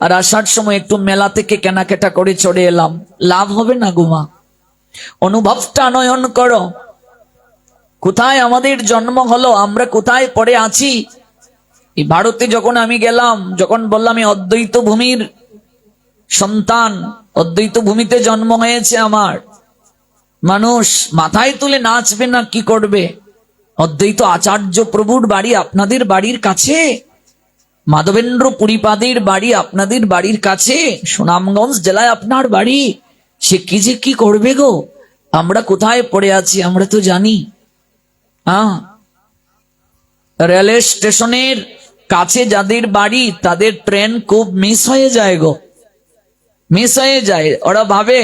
আর আসার সময় একটু মেলা থেকে কেনাকাটা করে চলে এলাম। লাভ হবে না গো মা? অনুভবটা আনয়ন করো। কোথায় আমাদের জন্ম হলো, আমরা কোথায় পড়ে আছি। এই ভারতে যখন আমি গেলাম, যখন বললাম এই অদ্বৈত ভূমির সন্তান, অদ্বৈত ভূমিতে জন্ম হয়েছে আমার, মানুষ মাথায় তুলে নাচবে না কি করবে? অদ্বৈত আচার্য প্রভুর বাড়ি আপনাদের বাড়ির কাছে, মাধবেন্দ্র পুরীপাদের বাড়ি আপনাদের বাড়ির কাছে, সুনামগঞ্জ জেলায় আপনার বাড়ি। সে কি যে কি করবে গো? আমরা কোথায় পড়ে আছি আমরা তো জানি। রেল স্টেশনের কাছে যাদের বাড়ি তাদের ট্রেন খুব মিস হয়ে যায় গো, মিস হয়ে যায়। ওরা ভাবে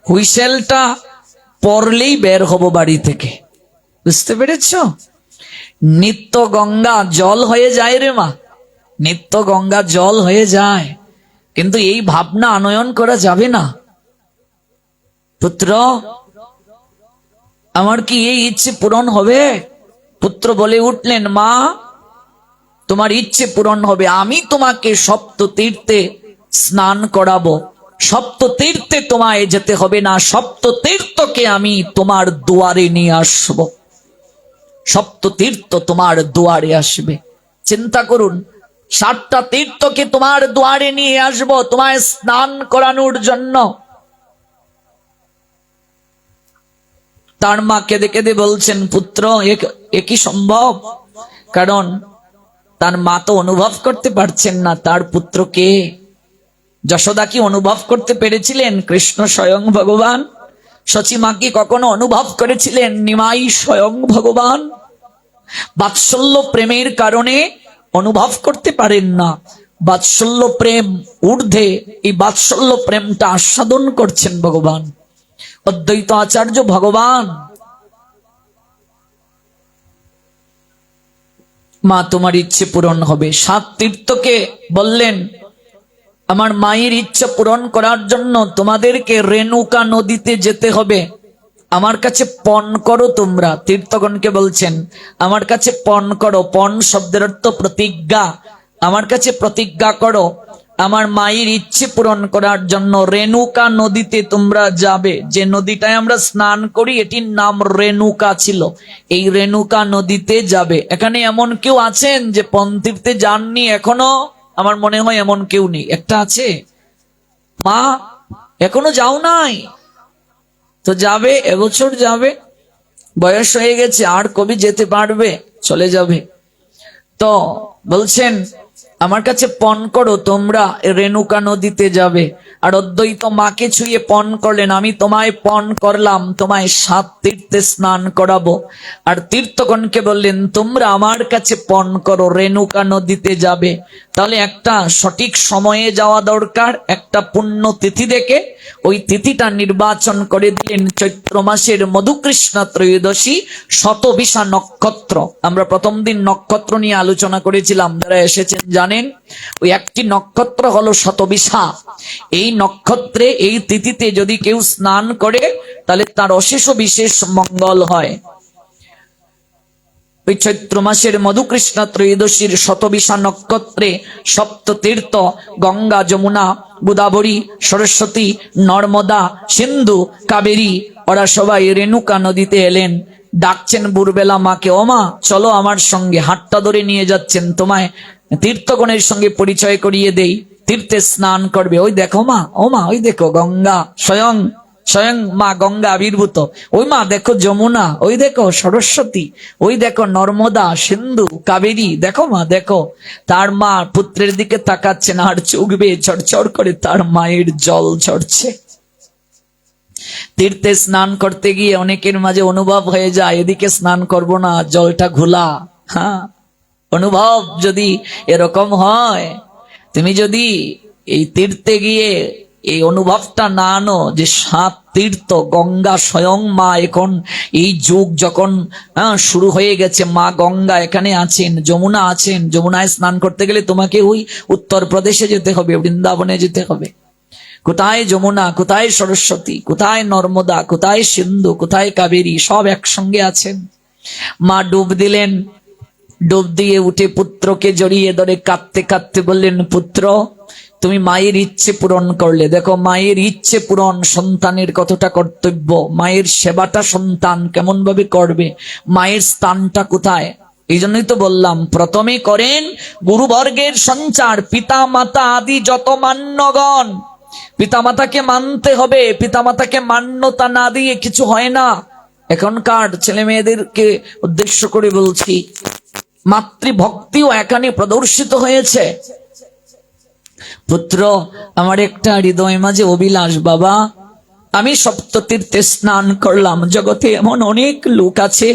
হুইসেলটা পড়লেই বের হব বাড়ি থেকে। বুঝতে পেরেছ? নিত্য গঙ্গা জল হয়ে যায় রে মা, নিত্য গঙ্গা জল হয়ে যায়। কিন্তু এই ভাবনা আনয়ন করা যাবে না। পুত্র, আমার কি এই ইচ্ছে পূরণ হবে? পুত্র বলে উঠলেন, মা তোমার ইচ্ছে পূরণ হবে। আমি তোমাকে সপ্ত তীর্থে স্নান করাবো। সপ্ত তীর্থে তোমায় যেতে হবে না, সপ্ত তীর্থকে আমি তোমার দুয়ারে নিয়ে আসব। সপ্ত তীর্থ তোমার দুয়ারে আসবে। চিন্তা করুন, 7টা তীর্থকে তোমার দুয়ারে নিয়ে আসব তোমায় স্নান করানোর জন্য। তার মা কেঁদে কেঁদে বলছেন, পুত্র এ কি সম্ভব? কারণ তার মা তো অনুভব করতে পারছেন না তার পুত্রকে। যশোদা কি অনুভব করতে পেরেছিলেন? কৃষ্ণ স্বয়ং ভগবান। শচী মা কি কখনো অনুভব করেছিলেন? নিমাই স্বয়ং ভগবান। বাৎসল্য প্রেমের কারণে অনুভব করতে পারেন না। বাৎসল্য প্রেম ঊর্ধ্বে এই বাৎসল্য প্রেমটা আস্বাদন করছেন ভগবান, অদ্বৈত আচার্য ভগবান। মা তোমার ইচ্ছে পূরণ হবে। 7 তীর্থকে বললেন, আমার মায়ের ইচ্ছা পূরণ করার জন্য তোমাদেরকে রেণুকা নদীতে যেতে হবে। আমার কাছে পণ করো তোমরা। তীর্থগণকে বলছেন, আমার কাছে পণ করো। পণ শব্দের অর্থ প্রতিজ্ঞা। আমার কাছে প্রতিজ্ঞা করো, আমার মায়ের ইচ্ছে পূরণ করার জন্য রেণুকা নদীতে তোমরা যাবে। যে নদীটায় আমরা স্নান করি এটির নাম রেণুকা ছিল। এই রেণুকা নদীতে যাবে। এখানে এমন কেউ আছেন যে পন্তীর্থে যাননি এখনো? আমার মনে হয় এমন কেউ নেই। একটা আছে? মা এখনো যাও নাই? তো যাবে, এবছর যাবে। বয়স হয়ে গেছে, আর কবি যেতে পারবে? চলে যাবে। তো বলছেন, আমার কাছে পণ করো, তোমরা রেণুকা নদীতে যাবে। আর অদ্বৈত মাকে ছুঁয়ে পণ করলেন, আমি তোমায় পণ করলাম, তোমায় 7 তীর্থে স্নান করাবো। আর তীর্থগণকে বললেন, তোমরা আমার কাছে পণ করো, রেণুকা নদীতে যাবে। তাহলে একটা সঠিক সময়ে যাওয়া দরকার, একটা পুণ্য তিথি দেখে। ওই তিথিটা নির্বাচন করে দিলেন চৈত্র মাসের মধুকৃষ্ণ ত্রয়োদশী, শতবিশা নক্ষত্র। আমরা প্রথম দিন নক্ষত্র নিয়ে আলোচনা করেছিলাম, যারা এসেছেন জানেন। ওই একটি নক্ষত্র হলো শতবিশা। এই নক্ষত্রে এই তিথিতে যদি কেউ স্নান করে তাহলে তার অশেষ বিশেষ মঙ্গল হয়। ওই চৈত্র মাসের মধুকৃষ্ণ ত্রয়োদশীর শতবিশা নক্ষত্রে সপ্ততীর্থ গঙ্গা, যমুনা, গোদাবরী, সরস্বতী, নর্মদা, সিন্ধু, কাবেরী ওরা সবাই রেণুকা নদীতে এলেন। ডাকছেন ভোরবেলা মাকে, ও মা চলো আমার সঙ্গে। হাতটা ধরে নিয়ে যাচ্ছেন, তোমায় তীর্থগণের সঙ্গে পরিচয় করিয়ে দেই, তীর্থে স্নান করবে। ওই দেখো মা, ও মা ওই দেখো গঙ্গা, স্বয়ং স্বয়ং মা গঙ্গা আবির্ভূত। ওই মা দেখো যমুনা, ওই দেখো সরস্বতী, ওই দেখো নর্মদা, সিন্ধু, কাবেরী, দেখো মা দেখো। তার মা পুত্রের দিকে তাকাচ্ছেন, আর চোখ বেয়ে চড়চড় করে তার মায়ের জল ঝরছে। তীর্থে স্নান করতে গিয়ে অনেকের মাঝে অনুভব হয়ে যায়, এদিকে স্নান করব না, জলটা ঘোলা। হ্যাঁ, অনুভব যদি এরকম হয়, তুমি যদি এই তীর্থে গিয়ে এই অনুভবটা না আনো যে 7 তীর্থ গঙ্গা স্বয়ং মা, এখন এই যুগ যখন শুরু হয়ে গেছে, মা গঙ্গা এখানে আছেন, যমুনা আছেন। যমুনায় স্নান করতে গেলে তোমাকে ওই উত্তরপ্রদেশে যেতে হবে, বৃন্দাবনে যেতে হবে। কোথায় যমুনা, কোথায় সরস্বতী, কোথায় নর্মদা, কোথায় সিন্ধু, কোথায় কাবেরী, সব একসঙ্গে আছেন। মা ডুব দিলেন। ডুব দিয়ে উঠে পুত্রকে জড়িয়ে ধরে কাঁদতে কাঁদতে বললেন, পুত্র তুমি মায়ের ইচ্ছে পূরণ করলে। দেখো, মায়ের ইচ্ছে পূরণ সন্তানের কতটা কর্তব্য। মায়ের সেবাটা সন্তান কেমন ভাবে করবে, মায়ের স্থানটা কোথায়। এই জন্যই তো বললাম, প্রথমে করেন গুরুবর্গের সঞ্চার, পিতা মাতা আদি যত মান্যগণ। পিতামাতাকে মানতে হবে, পিতামাতাকে মান্যতা না দিয়ে কিছু হয় না। এখনকার ছেলে মেয়েদেরকে উদ্দেশ্য করে বলছি, মাতৃভক্তিও এখানে প্রদর্শিত হয়েছে। পুত্র, আমার একটা হৃদয় মাঝে অভিলাষ, বাবা আমি সপ্ততীর্থে স্নান করলাম। জগতে এমন অনেক লোক আছে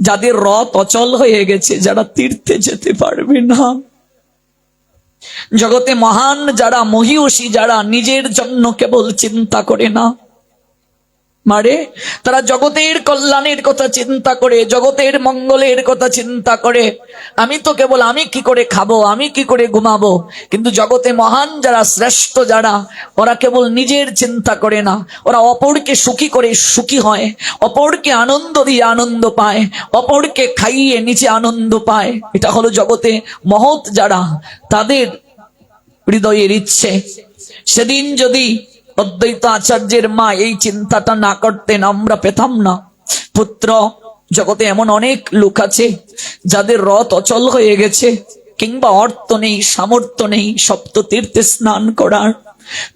যাদের রথ অচল হয়ে গেছে, যারা তীর্থে যেতে পারবে না। জগতে মহান যারা, মহীয়সী যারা, নিজের জন্য কেবল চিন্তা করে না, মারে তারা জগতের কল্যাণের কথা চিন্তা করে, জগতের মঙ্গলের কথা চিন্তা করে। আমি তো কেবল আমি কি করে খাবো, আমি কি করে ঘুমাবো। কিন্তু জগতে মহান যারা, শ্রেষ্ঠ যারা, ওরা কেবল নিজের চিন্তা করে না, ওরা অপরকে সুখী করে সুখী হয়, অপরকে আনন্দ দিয়ে আনন্দ পায়, অপরকে খাইয়ে নিচে আনন্দ পায়। এটা হলো জগতে মহৎ যারা, তাদের হৃদয়ের ইচ্ছে। সেদিন যদি অদ্বৈত আচার্যের মা এই চিন্তাটা না করতেন, আমরা পেতাম না। পুত্র, জগতে এমন অনেক লোক আছে যাদের রথ অচল হয়ে গেছে, কিংবা অর্থ নেই, সামর্থ্য নেই সপ্ততীর্থে স্নান করার।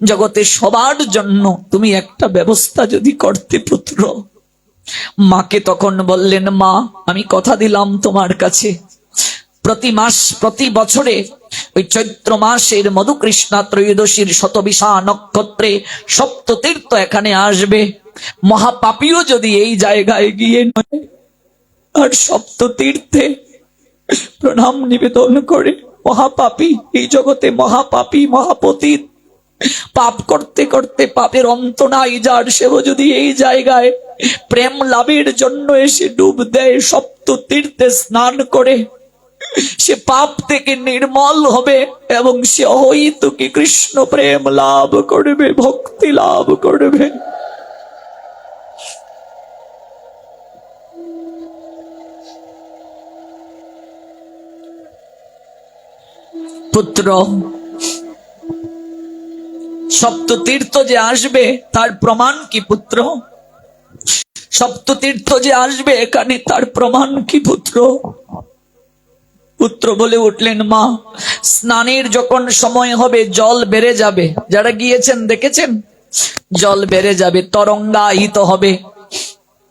জগতে সবার জন্য তুমি একটা ব্যবস্থা যদি করতে পুত্র। মাকে তখন বললেন, মা আমি কথা দিলাম তোমার কাছে, প্রতি মাস প্রতি বছরে ওই চৈত্র মাসের মধুকৃষ্ণা ত্রয়োদশীর শতবিশা নক্ষত্রে সপ্ততীর্থ এখানে আসবে। মহাপাপীও যদি এই জায়গায় গিয়ে নয় আর সপ্ততীর্থে প্রণাম নিবেদন করে, মহাপাপী এই জগতে মহাপাপী মহাপতিত, পাপ করতে করতে পাপের অন্ত নাই যার, সেও যদি এই জায়গায় প্রেম লাভের জন্য এসে ডুব দেয়, সপ্ততীর্থে স্নান করে, সে পাপ থেকে নির্মল হবে এবং সে অহৈতুকী কৃষ্ণ প্রেম লাভ করবে, ভক্তি লাভ করবে। পুত্র, সপ্ততীর্থ যে আসবে তার প্রমাণ কি পুত্র? সপ্ততীর্থ যে আসবে এখানে তার প্রমাণ কি পুত্র? পুত্র বলে উঠলেন, মা স্নানের যখন সময় হবে জল বেড়ে যাবে। যারা গিয়েছেন দেখেছেন, জল বেড়ে যাবে, তরঙ্গায়িত হবে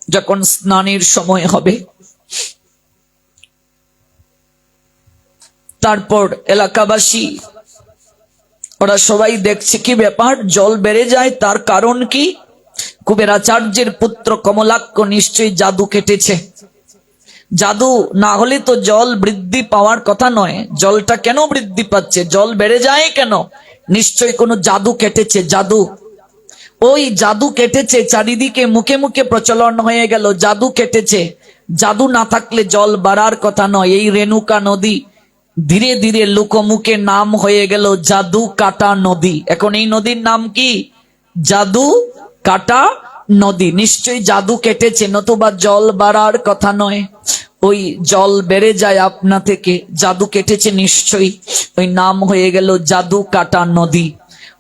যখন স্নানের সময় হবে। তারপর এলাকাবাসী ওরা সবাই দেখছে কি ব্যাপার, জল বেড়ে যায়, তার কারণ কি? কুবেরাচার্যের পুত্র কমলাক্ষ নিশ্চয়ই জাদু কেটেছে। জাদু না হলে তো জল বৃদ্ধি পাওয়ার কথা নয়। জলটা কেন বৃদ্ধি পাচ্ছে, জল বেড়ে যায় কেন? নিশ্চয়ই কোনো জাদু কেটেছে। জাদু, ওই জাদু কেটেছে, চারিদিকে মুখে মুখে প্রচলন হয়ে গেল জাদু কেটেছে। জাদু না থাকলে জল বাড়ার কথা নয়। এই রেণুকা নদী ধীরে ধীরে লোকমুখে নাম হয়ে গেল জাদু কাটা নদী। এখন এই নদীর নাম কি? জাদু কাটা নদী। নিশ্চয়ই জাদু কেটেছে, নতুবা জল বাড়ার কথা নয়। ওই জল বেড়ে যায় আপনা থেকে, জাদু কেটেছে নিশ্চয়ই, ওই নাম হয়ে গেল জাদু কাটা নদী।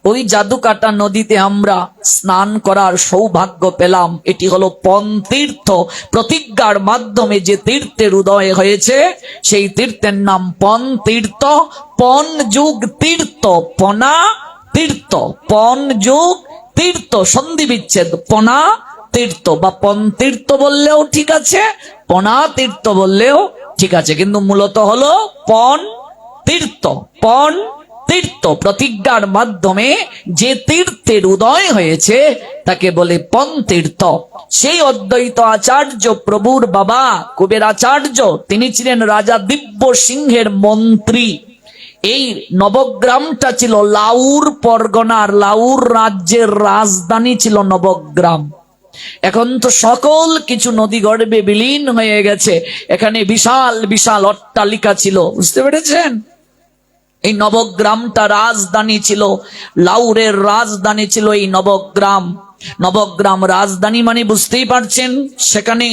ওই জাদু কাটা নদীতে আমরা স্নান করার সৌভাগ্য পেলাম। এটি হলো পন তীর্থ। প্রতিজ্ঞার মাধ্যমে যে তীর্থের উদয় হয়েছে সেই তীর্থের নাম পন তীর্থ। পন যুগ তীর্থ, পনা তীর্থ, পন যুগ তীর্থ, সন্ধি বিচ্ছেদ, পনা তীর্থ বা পন তীর্থ বললেও ঠিক আছে, পনা তীর্থ বললেও ঠিক আছে, কিন্তু মূলত হলো পন তীর্থ। পন তীর্থ, প্রতিজ্ঞার মাধ্যমে যে তীর্থের উদয় হয়েছে তাকে বলে পন তীর্থ। সেই অদ্বৈত আচার্য প্রভুর বাবা কুবেরাচার্য, তিনি ছিলেন রাজা দিব্য সিংহের মন্ত্রী। এই নবগ্রামটা ছিল লাউর পরগনার, লাউর রাজ্যের রাজধানী ছিল নবগ্রাম। এখন তো সকল কিছু নদী গর্ভে বিলীন হয়ে গেছে। এখানে বিশাল বিশাল অট্টালিকা ছিল, বুঝতে পেরেছেন? এই নবগ্রামটা রাজধানী ছিল, লাউরের রাজধানী ছিল এই নবগ্রাম। নবগ্রাম রাজধানী মানে বুঝতেই পারছেন সেখানে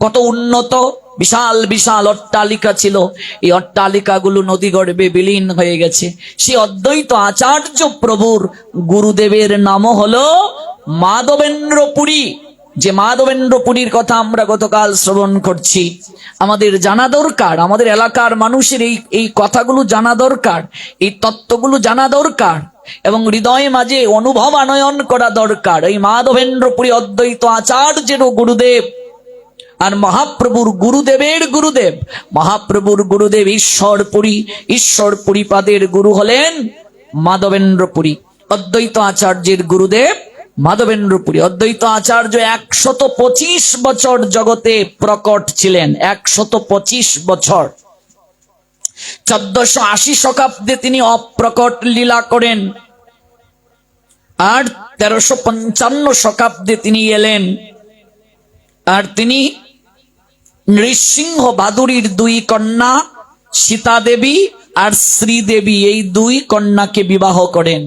কত উন্নত বিশাল বিশাল অট্টালিকা ছিল, এই অট্টালিকাগুলো নদী গর্ভে বিলীন হয়ে গেছে। সেই অদ্বৈত আচার্য প্রভুর গুরুদেবের নামও হলো মাধবেন্দ্র পুরী। যে মাধবেন্দ্র পুরীর কথা আমরা গতকাল শ্রবণ করছি, আমাদের জানা দরকার, আমাদের এলাকার মানুষের এই কথাগুলো জানা দরকার, এই তত্ত্বগুলো জানা দরকার এবং হৃদয়ে মাঝে অনুভব আনয়ন করা দরকার। এই মাধবেন্দ্র পুরী অদ্বৈত আচার্যের গুরুদেব, আর মহাপ্রভুর গুরুদেবের গুরুদেব, মহাপ্রভুর গুরুদেব ঈশ্বরপুরী, ঈশ্বরপুরী পাদের গুরু হলেন মাধবেন্দ্র পুরী। অদ্বৈত আচার্যের গুরুদেব মাধবেন্দ্র পুরী। অদ্বৈত আচার্য 125 বছর জগতে প্রকট ছিলেন, 125 বছর। 1480 শতাব্দে তিনি অপ্রকট লীলা করেন, আর 1355 শতাব্দে তিনি এলেন। আর তিনি নৃসিংহ বাদুরীর 2 কন্যা সীতা দেবী আর শ্রীদেবী, এই 2 কন্যাকে বিবাহ করেন।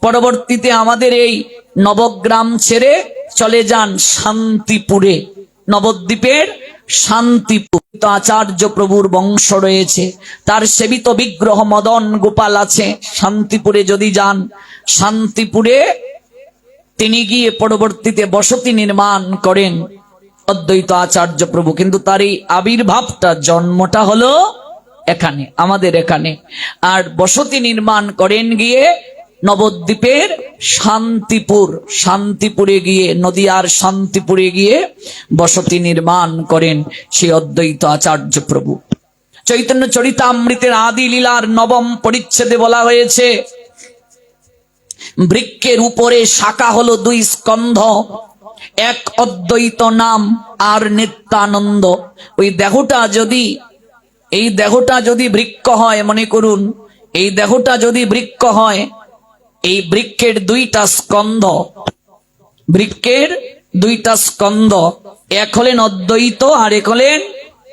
পরবর্তীতে আমাদের এই নবগ্রাম ছেড়ে চলে যান শান্তিপুরে, নবদ্বীপের শান্তিপুর। আচার্য প্রভুর বংশ রয়েছে, তার সেবিত বিগ্রহ মদন গোপাল আছে। শান্তিপুরে যদি যান, শান্তিপুরে তিনি গিয়ে পরবর্তীতে বসতি নির্মাণ করেন অদ্বৈত আচার্য প্রভু। কিন্তু তার এই আবির্ভাবটা, জন্মটা হলো এখানে, আমাদের এখানে। আর বসতি নির্মাণ করেন গিয়ে নবদ্বীপের শান্তিপুর, শান্তিপুরে গিয়ে, নদিয়ার শান্তিপুরে গিয়ে বসতি নির্মাণ করেন সেই অদ্বৈত আচার্য প্রভু। চৈতন্য চরিতামৃতের আদি লীলার 9ম পরিচ্ছেদে বলা হয়েছে, বৃক্ষের উপরে শাখা হলো 2 স্কন্ধ, এক অদ্বৈত নাম আর নিত্যানন্দ। ওই দেহটা যদি, এই দেহটা যদি বৃক্ষ হয়, মনে করুন এই দেহটা যদি বৃক্ষ হয়, এই বৃক্ষের 2টা স্কন্ধ, বৃক্ষের 2টা স্কন্ধ, এক হলেন অদ্বৈত আর এক হলেন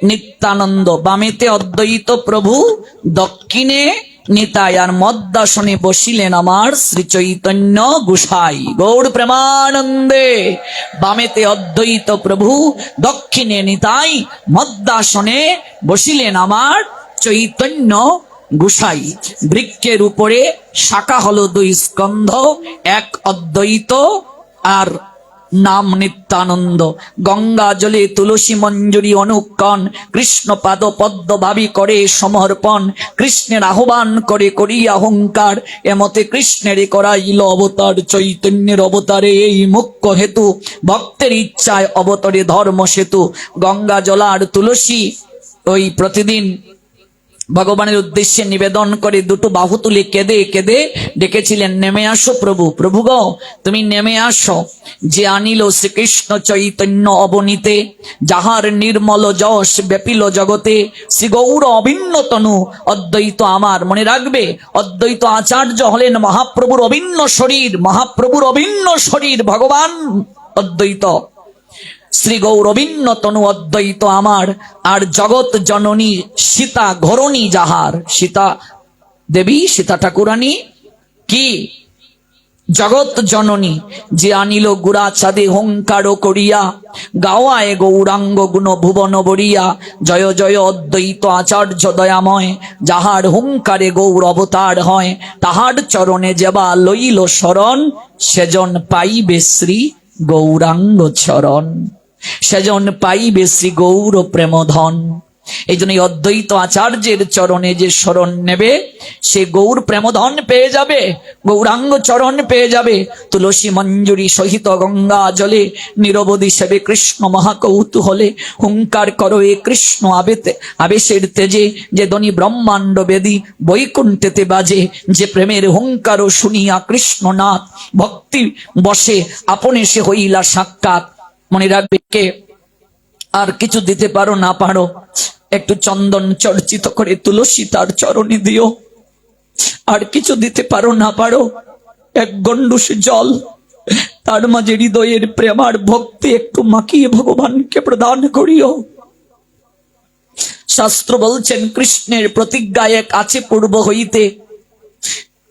নিত্যানন্দ। বামেতে অদ্বৈত প্রভু, দক্ষিণে নিতাই, আর মদ্দাসনে বসিলেন আমার শ্রী চৈতন্য গোসাই। গৌর প্রেমানন্দে। বামেতে অদ্বৈত প্রভু, দক্ষিণে নিতাই, মদ্দাসনে বসিলেন আমার চৈতন্য গোসাই। বৃক্ষের উপরে শাখা হলো 2 স্কন্ধ, এক অদ্বৈত আর নাম নিত্যানন্দ। গঙ্গা জলে তুলসী মঞ্জুরি অনুক্ষণ, কৃষ্ণ পাদ পদ্ম ভাবি করে সমর্পণ, কৃষ্ণের আহ্বান করে করিয়া হুঙ্কার, এমতে কৃষ্ণের করাইল অবতার। চৈতন্যের অবতারে এই মুখ্য হেতু, ভক্তের ইচ্ছায় অবতরে ধর্ম সেতু। গঙ্গা জল আর তুলসী ওই প্রতিদিন ভগবানের উদ্দেশ্যে নিবেদন করে 2 বাহু তুলে কেঁদে কেঁদে ডেকেছিলেন, নেমে আসো প্রভু, প্রভু গো তুমি নেমে আসো। যে আনিল শ্রীকৃষ্ণ চৈতন্য অবনীতে, যাহার নির্মল যশ ব্যাপিল জগতে, শ্রী গৌর অভিন্ন তনু অদ্বৈত আমার। মনে রাখবে, অদ্বৈত আচার্য হলেন মহাপ্রভুর অভিন্ন শরীর, মহাপ্রভুর অভিন্ন শরীর ভগবান অদ্বৈত। শ্রী গৌরবিন্ন তনু অদ্বৈত আমার। আর জগৎ জননী সীতা ঘরণী যাহার, সীতা দেবী, সীতা ঠাকুরানী কি জগৎ জননী। যে আনিল গুড়া চাঁদে হুঙ্কার করিয়া, গাওয়ায় গৌরাঙ্গ গুণ ভুবন বরিয়া। জয় জয় অদ্বৈত আচার্য দয়াময়, যাহার হুঙ্কারে গৌর অবতার হয়। তাহার চরণে যেবা লইল শরণ, সেজন পাইবে শ্রী গৌরাঙ্গ চরণ, সেজন পাইবে শ্রী গৌর প্রেমধন। এই জন্য অদ্বৈত আচার্যের চরণে যে শরণ নেবে, সে গৌর প্রেমধন পেয়ে যাবে, গৌরাঙ্গ চরণ পেয়ে যাবে। তুলসী মঞ্জুরি সহিত গঙ্গা জলে, নিরবধি সেবে কৃষ্ণ মহাকৌতূহলে। হুঙ্কার করো এ কৃষ্ণ আবেশের তেজে, যে ধ্বনি ব্রহ্মাণ্ড বেদী বৈকুণ্ঠেতে বাজে। যে প্রেমের হুঙ্কার শুনিয়া কৃষ্ণনাথ, ভক্তি বসে আপনে সে হইলা সাক্ষাৎ। মনে রাখবে, কে আর কিছু দিতে পারো না পারো, একটু চন্দন চর্চিত করে তুলসী তার চরণে দিও। আর কিছু দিতে পারো না পারো, 1 গণ্ডূষ জল তার মাঝে হৃদয়ের প্রেম আর ভক্তি একটু মাখিয়ে ভগবানকে প্রদান করিও। শাস্ত্র বলছেন, কৃষ্ণের প্রতিজ্ঞা এক আছে পূর্ব হইতে,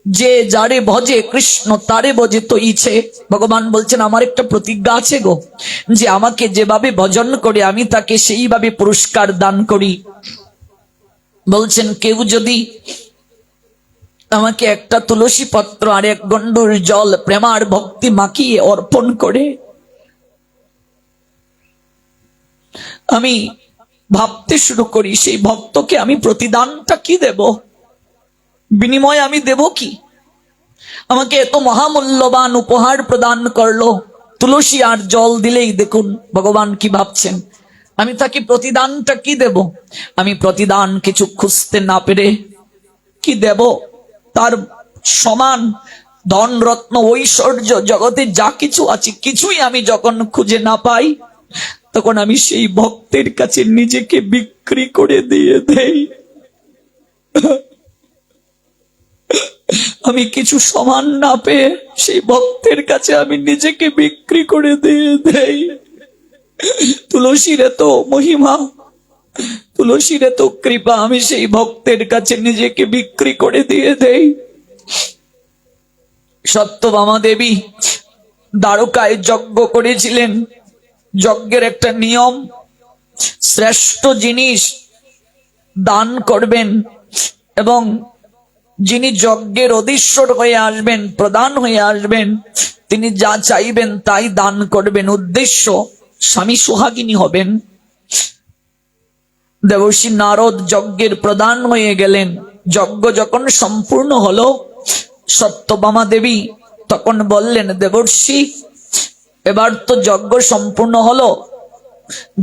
যে যারে ভজে কৃষ্ণ তারে ভজে তো ইছে। ভগবান বলছেন আমার একটা প্রতিজ্ঞা আছে গো, যে আমাকে যেভাবে ভজন করে আমি তাকে সেইভাবে পুরস্কার দান করি। বলছেন কেউ যদি আমাকে একটা তুলসী পত্র আর এক গণ্ডুর জল প্রেমার ভক্তি মাখিয়ে অর্পণ করে, আমি ভাবতে শুরু করি সেই ভক্তকে আমি প্রতিদানটা কি দেব, বিনিময়ে আমি দেব কি? আমাকে এত মহামূল্যবান উপহার প্রদান করলো, তুলসী আর জল দিলেই দেখুন ভগবান কি ভাবছেন, আমি তাকে প্রতিদানটা কি দেব? আমি প্রতিদান কিছু খুঁজতে না পেরে কি দেব? তার সমান ধন রত্ন ঐশ্বর্য জগতে যা কিছু আছে কিছুই আমি যখন খুঁজে না পাই, তখন আমি সেই ভক্তের কাছে নিজেকে বিক্রি করে দিয়ে দেই। আমি কিছু সমান না পেয়ে সেই ভক্তের কাছে আমি নিজেকে বিক্রি করে দিয়ে দেই। তুলসীর এত মহিমা, তুলসীর এত কৃপা, আমি সেই ভক্তের কাছে নিজেকে বিক্রি করে দিয়ে দেই। সত্যভামা দেবী দ্বারকায় যজ্ঞ করেছিলেন। যজ্ঞের একটা নিয়ম, শ্রেষ্ঠ জিনিস দান করবেন এবং যিনি যজ্ঞের অধীশ্বর হয়ে আসবেন, প্রধান হয়ে আসবেন, তিনি যা চাইবেন তাই দান করবেন। উদ্দেশ্য স্বামী সোহাগিনী হবেন। দেবর্ষি নারদ যজ্ঞের প্রধান হয়ে গেলেন। যজ্ঞ যখন সম্পূর্ণ হলো, সত্যভামা দেবী তখন বললেন, দেবর্ষি এবার তো যজ্ঞ সম্পূর্ণ হলো,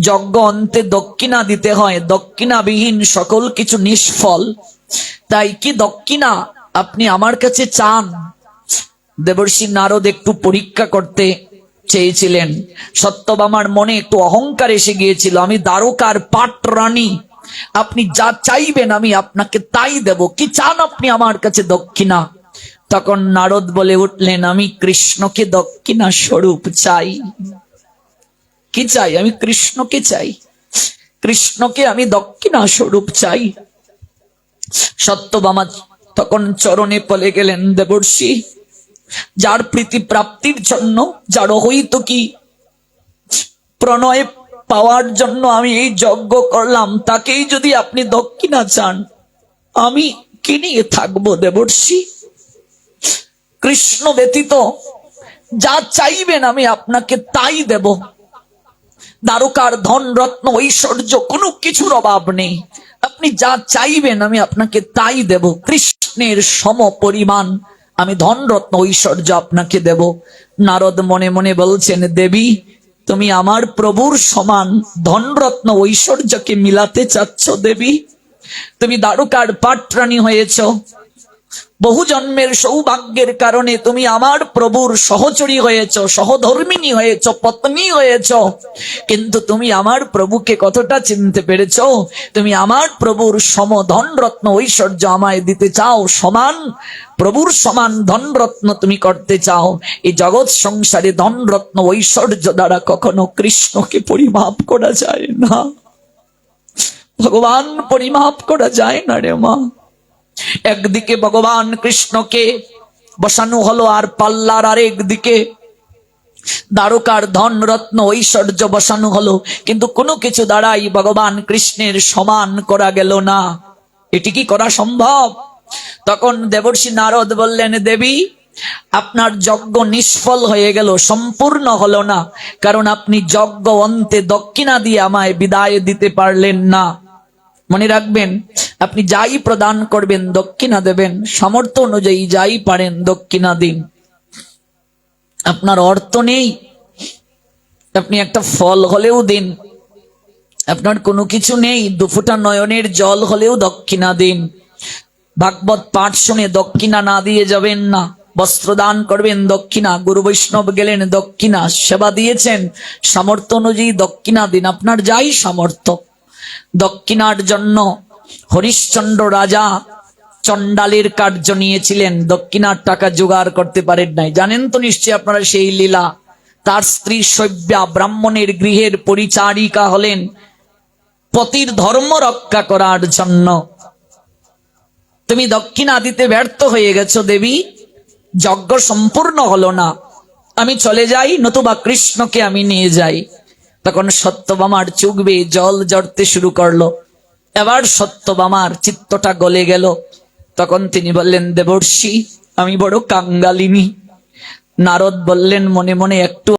যজ্ঞ অন্তে দক্ষিণা দিতে হয়, দক্ষিণাবিহীন সকল কিছু নিষ্ফল, তাই কি দক্ষিণা আপনি আমার কাছে চান? দেবর্ষি নারদ একটু পরীক্ষা করতে চেয়েছিলেন। সত্যভামার মনে একটু অহংকার এসে গিয়েছিল, আমি দ্বারকার পাট রানী, আপনি যা চাইবেন আমি আপনাকে তাই দেব, কি চান আপনি আমার কাছে দক্ষিণা? তখন নারদ বলে উঠলেন, আমি কৃষ্ণকে দক্ষিণা স্বরূপ চাই। কি চাই? আমি কৃষ্ণকে চাই, কৃষ্ণকে আমি দক্ষিণা স্বরূপ চাই। সত্যভামা তখন চরণে পড়ে গেলেন, দেবর্ষি যার প্রীতি প্রাপ্তির জন্য, যার হইত কি প্রণয় পাওয়ার জন্য আমি এই যজ্ঞ করলাম, তাকেই যদি আপনি দক্ষিণা চান, আমি কি নিয়ে থাকবো দেবর্ষি? কৃষ্ণ ব্যতীত যা চাইবেন আমি আপনাকে তাই দেব। দ্বারকার ধন রত্ন ঐশ্বর্য কোনো কিছুর অভাব নেই, আপনি যা চাইবেন আমি আপনাকে তাই দেব। কৃষ্ণের সম পরিমাণ আমি ধন রত্ন ঐশ্বর্য আপনাকে দেব। নারদ মনে মনে বলছেন, দেবী তুমি আমার প্রভুর সমান ধন রত্ন ঐশ্বর্যকে মিলাতে চাচ্ছ? দেবী তুমি দ্বারকার পাটরানী হয়েছ, বহু জন্মের সৌভাগ্যের কারণে তুমি আমার প্রভুর সহচরী হয়েছ, সহধর্মিনী হয়েছ, পত্নী হয়েছ, কিন্তু তুমি আমার প্রভুকে কতটা চিনতে পেরেছ? তুমি আমার প্রভুর সম ধন রত্ন ঐশ্বর্য আমায় দিতে চাও, সমান প্রভুর সমান ধন রত্ন তুমি করতে চাও। এই জগৎ সংসারে ধন রত্ন ঐশ্বর্য দ্বারা কখনো কৃষ্ণকে পরিমাপ করা যায় না, ভগবান পরিমাপ করা যায় না রে মা। একদিকে ভগবান কৃষ্ণকে বসানো হলো, আর পাল্লার আরেক দিকে দ্বারকার ধন রত্ন ঐশ্বর্য বসানো হলো, কিন্তু কোনো কিছু দ্বারাই ভগবান কৃষ্ণের সমান করা গেল না। এটি কি করা সম্ভব? তখন দেবর্ষি নারদ বললেন, দেবী আপনার যজ্ঞ নিষ্ফল হয়ে গেল, সম্পূর্ণ হলো না, কারণ আপনি যজ্ঞ অন্তে দক্ষিণা দিয়ে আমায় বিদায় দিতে পারলেন না। মনে রাখবেন, আপনি যাই প্রদান করবেন দক্ষিণা দেবেন, সামর্থ্য অনুযায়ী যাই পারেন দক্ষিণা দিন। আপনার অর্থ নেই, আপনি একটা ফল হলেও দিন। আপনার কোনো কিছু নেই, দুফোঁটা নয়নের জল হলেও দক্ষিণা দিন। ভাগবত পাঠ শুনে দক্ষিণা না দিয়ে যাবেন না। বস্ত্র দান করবেন দক্ষিণা, গুরু বৈষ্ণব গেলেন দক্ষিণা, সেবা দিয়েছেন সামর্থ্য অনুযায়ী দক্ষিণা দিন, আপনার যাই সামর্থ্য। দক্ষিণার জন্য হরিশ্চন্দ্র রাজা চণ্ডালের কার্য নিয়েছিলেন, দক্ষিণার টাকা জোগাড় করতে পারেন নাই। জানেন তো নিশ্চয়ই আপনারা সেই লীলা। তার স্ত্রী শৈব্যা ব্রাহ্মণের গৃহের পরিচারিকা হলেন পতির ধর্ম রক্ষা করার জন্য। তুমি দক্ষিণা দিতে ব্যর্থ হয়ে গেছো দেবী, যজ্ঞ সম্পূর্ণ হলো না, আমি চলে যাই, নতুবা কৃষ্ণকে আমি নিয়ে যাই। তখন সত্যভামার চোখ বেয়ে জল ঝরতে শুরু করলো। এবার সত্যভামার চিত্তটা গলে গেল। তখন তিনি বললেন, দেবর্ষি, আমি বড় কাঙ্গালিনী। নারদ বললেন, মনে মনে একটু